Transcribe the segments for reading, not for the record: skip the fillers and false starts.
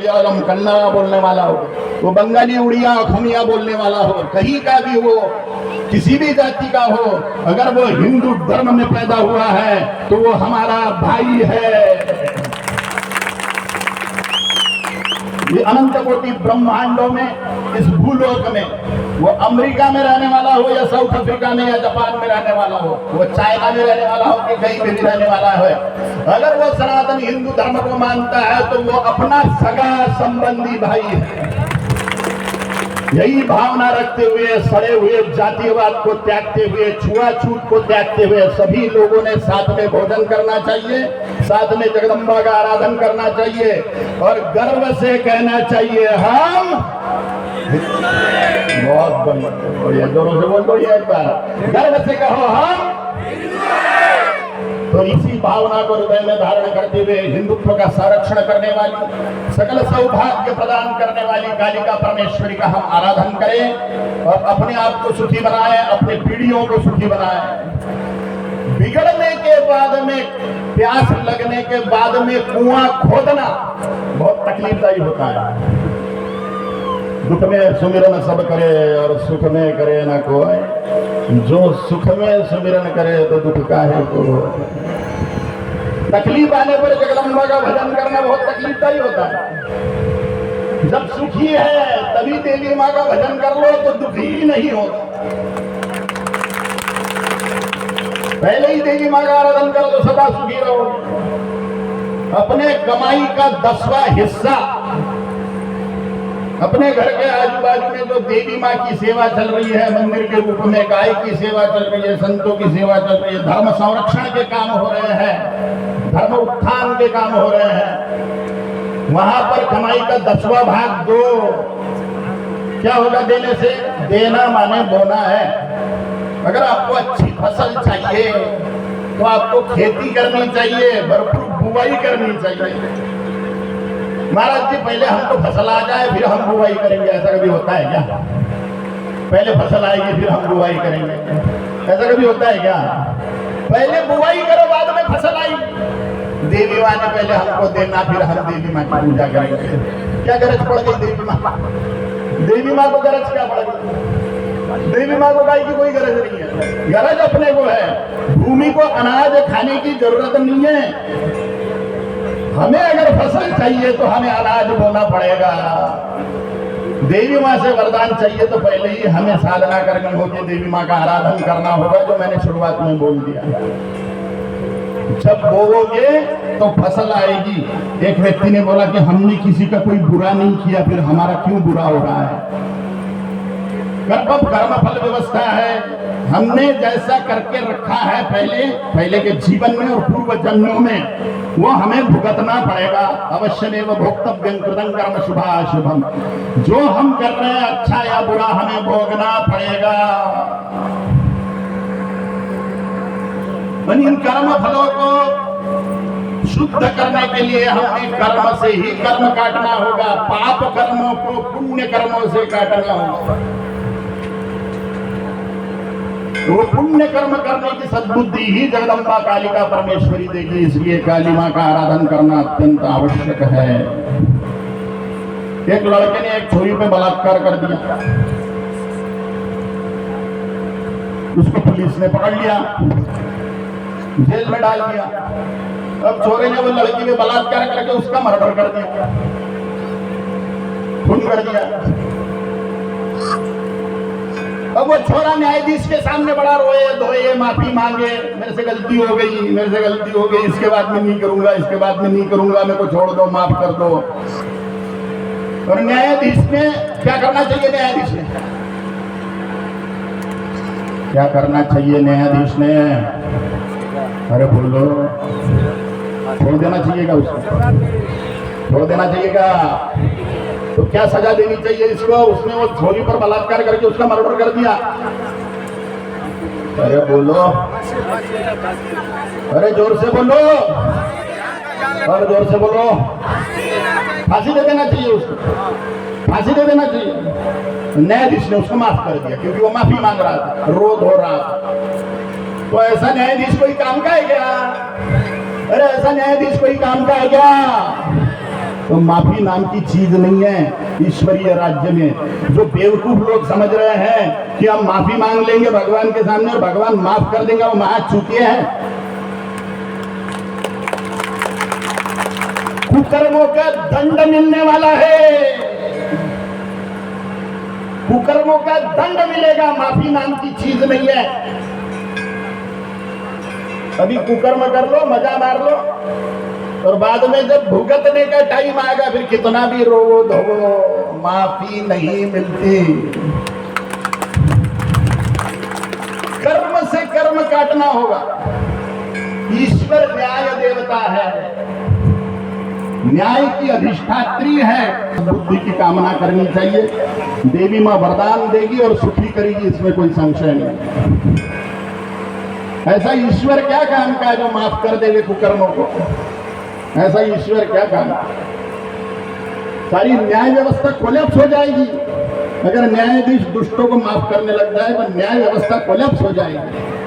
मलयालम कन्नड़ा बोलने वाला हो, वो बंगाली उड़िया खमिया बोलने वाला हो, कहीं का भी हो, किसी भी जाति का हो, अगर वो हिंदू धर्म में पैदा हुआ है तो वो हमारा भाई है। ये अनंत कोटि ब्रह्मांडों में, इस भूलोक में, वो अमेरिका में रहने वाला हो या साउथ अफ्रीका में या जापान में रहने वाला हो, वो चाइना में रहने वाला हो कि कहीं भी रहने वाला है, अगर वो सनातन हिंदू धर्म को मानता है तो वो अपना सगा संबंधी भाई है। यही भावना रखते हुए, सड़े हुए जातिवाद को त्यागते हुए, छुआछूत को त्यागते हुए सभी लोगों ने साथ में भोजन करना चाहिए, साथ में जगदम्बा का आराधन करना चाहिए और गर्व से कहना चाहिए हम बहुत बढ़िया, जोरों से बोल दो ये एक बार, गर्व से कहो हम। तो इसी भावना को हृदय में धारण करते हुए हिंदुत्व का संरक्षण करने वाली, सकल सौभाग्य प्रदान करने वाली कालिका परमेश्वरी का हम आराधन करें और अपने आप को सुखी बनाएं, अपने पीढ़ियों को सुखी बनाएं। बिगड़ने के बाद में, प्यास लगने के बाद में कुआं खोदना बहुत तकलीफदायी होता है। दुख में सुमिरन सब करे और सुख में करे ना कोई, जो सुख में सुमिरन करे तो दुख काहे को। तकलीफ आने पर जगदम्बा का भजन करना बहुत तकलीफदायी होता है। जब सुखी है तभी देवी माँ का भजन कर लो तो दुखी ही नहीं होता। पहले ही देवी माँ का आराधन करो तो सदा सुखी रहो। अपने कमाई का 10वां हिस्सा अपने घर के आजू बाजू में जो देवी माँ की सेवा चल रही है, मंदिर के रूप में गाय की सेवा चल रही है, संतों की सेवा चल रही है, धर्म संरक्षण के काम हो रहे हैं, धर्म उत्थान के काम हो रहे हैं, वहां पर कमाई का 10वां भाग दो। क्या होगा देने से? देना माने बोना है। अगर आपको अच्छी फसल चाहिए तो आपको खेती करनी चाहिए, भरपूर बुवाई करनी चाहिए। महाराज जी पहले हमको फसल आ जाए फिर हम बुवाई करेंगे, ऐसा कभी होता है क्या? पहले फसल आएगी फिर हम बुवाई करेंगे, ऐसा कभी होता है क्या? पहले बुवाई करो बाद में फसल आएगी। देवी माँ ने पहले हमको देना फिर हम देवी माँ की पूजा करेंगे। क्या गरज पड़ गई देवी माँ? देवी माँ को गरज क्या पड़ गई? देवी माँ को गाय की कोई गरज नहीं है, गरज अपने को है। भूमि को अनाज खाने की जरूरत नहीं है। हमें अगर फसल चाहिए तो हमें अनाज बोना पड़ेगा। देवी माँ से वरदान चाहिए तो पहले ही हमें साधना करनी होगी, देवी माँ का आराधन करना होगा, जो मैंने शुरुआत में बोल दिया। जब बोओगे तो फसल आएगी। एक व्यक्ति ने बोला कि हमने किसी का कोई बुरा नहीं किया, फिर हमारा क्यों बुरा हो रहा है? कर्म फल व्यवस्था है, हमने जैसा करके रखा है पहले के जीवन में और पूर्व जन्मों में, वो हमें भुगतना पड़ेगा। अवश्यमेव भोक्तव्यं कृतं कर्म शुभाशुभम। जो हम कर रहे हैं अच्छा या बुरा हमें भोगना पड़ेगा। इन कर्म फलों को शुद्ध करने के लिए हमें कर्म से ही कर्म काटना होगा। पाप कर्मों को पुण्य कर्मों से काटना होगा। वो पुण्य कर्म करने की सद्बुद्धि ही जगदम्बा कालिका परमेश्वरी देगी। इसलिए काली माँ का आराधन करना अत्यंत आवश्यक है। एक लड़के ने एक छोरी पे बलात्कार कर दिया, उसको पुलिस ने पकड़ लिया, जेल में डाल दिया। अब छोरे ने वो लड़की पे बलात्कार करके उसका मर्डर कर दिया, खून कर दिया। अब वो छोरा न्यायाधीश के सामने बड़ा रोए धोए, माफी मांगे, मेरे से गलती हो गई, मेरे से गलती हो गई, इसके बाद में नहीं करूंगा, इसके बाद में नहीं करूंगा, मेरे को छोड़ दो, माफ कर दो। और न्यायाधीश ने क्या करना चाहिए? न्यायाधीश ने क्या करना चाहिए? न्यायाधीश ने अरे बोलो, छोड़ देना चाहिएगा, उसको छोड़ देना चाहिएगा। तो क्या सजा देनी चाहिए इसको? उसने वो छोरी पर बलात्कार करके उसका मर्डर कर दिया। अरे बोलो, अरे जोर से बोलो, और जोर से बोलो। फांसी दे देना चाहिए उसको, फांसी दे देना चाहिए। न्यायाधीश ने उसको माफ कर दिया क्योंकि वो माफी मांग रहा था, रोध हो रहा था। तो ऐसा न्यायाधीश कोई काम का है क्या? अरे ऐसा न्यायाधीश कोई काम का है क्या? तो माफी नाम की चीज नहीं है ईश्वरीय राज्य में। जो बेवकूफ लोग समझ रहे हैं कि हम माफी मांग लेंगे भगवान के सामने और भगवान माफ कर देंगे, वो महा चूतिए हैं। कुकर्मों का दंड मिलने वाला है, कुकर्मों का दंड मिलेगा, माफी नाम की चीज नहीं है। अभी कुकर्म कर लो, मजा मार लो, और बाद में जब भुगतने का टाइम आएगा फिर कितना भी रोवो धोवो, माफी नहीं मिलती। कर्म से कर्म काटना होगा। ईश्वर न्याय देवता है, न्याय की अधिष्ठात्री है। बुद्धि की कामना करनी चाहिए, देवी मां वरदान देगी और सुखी करेगी, इसमें कोई संशय नहीं। ऐसा ईश्वर क्या काम का है जो माफ कर देवे कुकर्मों को? ऐसा ईश्वर क्या काम? सारी न्याय व्यवस्था कोलैप्स हो जाएगी। अगर न्यायाधीश दुष्टों को माफ करने लग जाए तो न्याय व्यवस्था कोलैप्स हो जाएगी।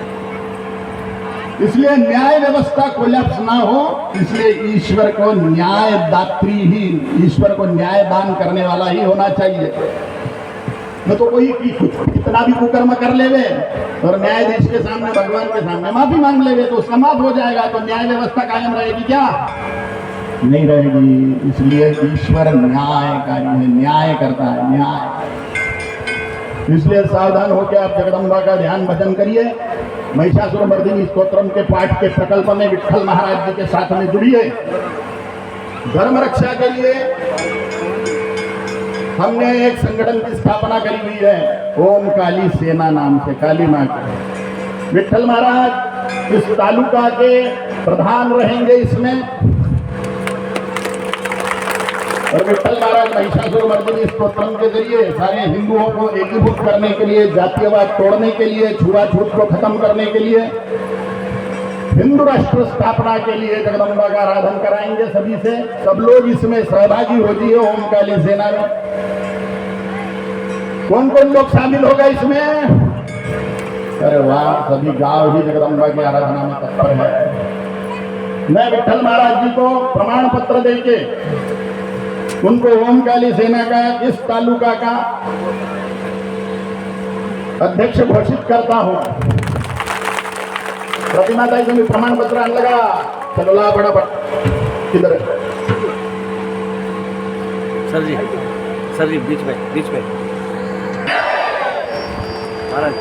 इसलिए न्याय व्यवस्था कोलैप्स ना हो, इसलिए ईश्वर को न्यायदात्री ही, ईश्वर को न्याय दान करने वाला ही होना चाहिए। न तो कोई कितना भी कुकर्म कर लेवे और न्यायाधीश के सामने, भगवान के सामने माफी मांग लेवे तो उसका माफ हो जाएगा, तो न्याय व्यवस्था कायम रहेगी क्या? नहीं रहेगी। इसलिए ईश्वर न्यायकारी है, न्याय करता है, न्याय। इसलिए सावधान होकर आप जगदम्बा का ध्यान भजन करिए। महिषासुरमर्दिनी स्तोत्रम के पाठ के प्रकल्प में विट्ठल महाराज जी के साथ में जुड़िए। धर्म रक्षा के लिए हमने एक संगठन की स्थापना करी हुई है, ओम काली सेना नाम से, काली मां की। विट्ठल महाराज इस तालुका के प्रधान रहेंगे इसमें, और विट्ठल महाराज महिषासुरमर्दिनी स्तोत्रम के जरिए सारे हिंदुओं को एकीभूत करने के लिए, जातीयवाद तोड़ने के लिए, छुआछूत को खत्म करने के लिए, हिंदू राष्ट्र स्थापना के लिए जगदम्बा का आराधन कराएंगे सभी से। सब लोग इसमें सहभागी हो जाइए ओम काली सेना में। कौन कौन लोग शामिल होगा इसमें? अरे वाह, सभी गांव ही जगदम्बा की आराधना में तत्पर है। मैं विट्ठल महाराज जी को प्रमाण पत्र देके उनको ओम काली सेना का इस तालुका का अध्यक्ष घोषित करता हूं। प्रतिमा ताई से प्रमाण पत्र आने लगा, चलो ला फटाफट। किधर है सर जी? सर जी बीच में महाराज।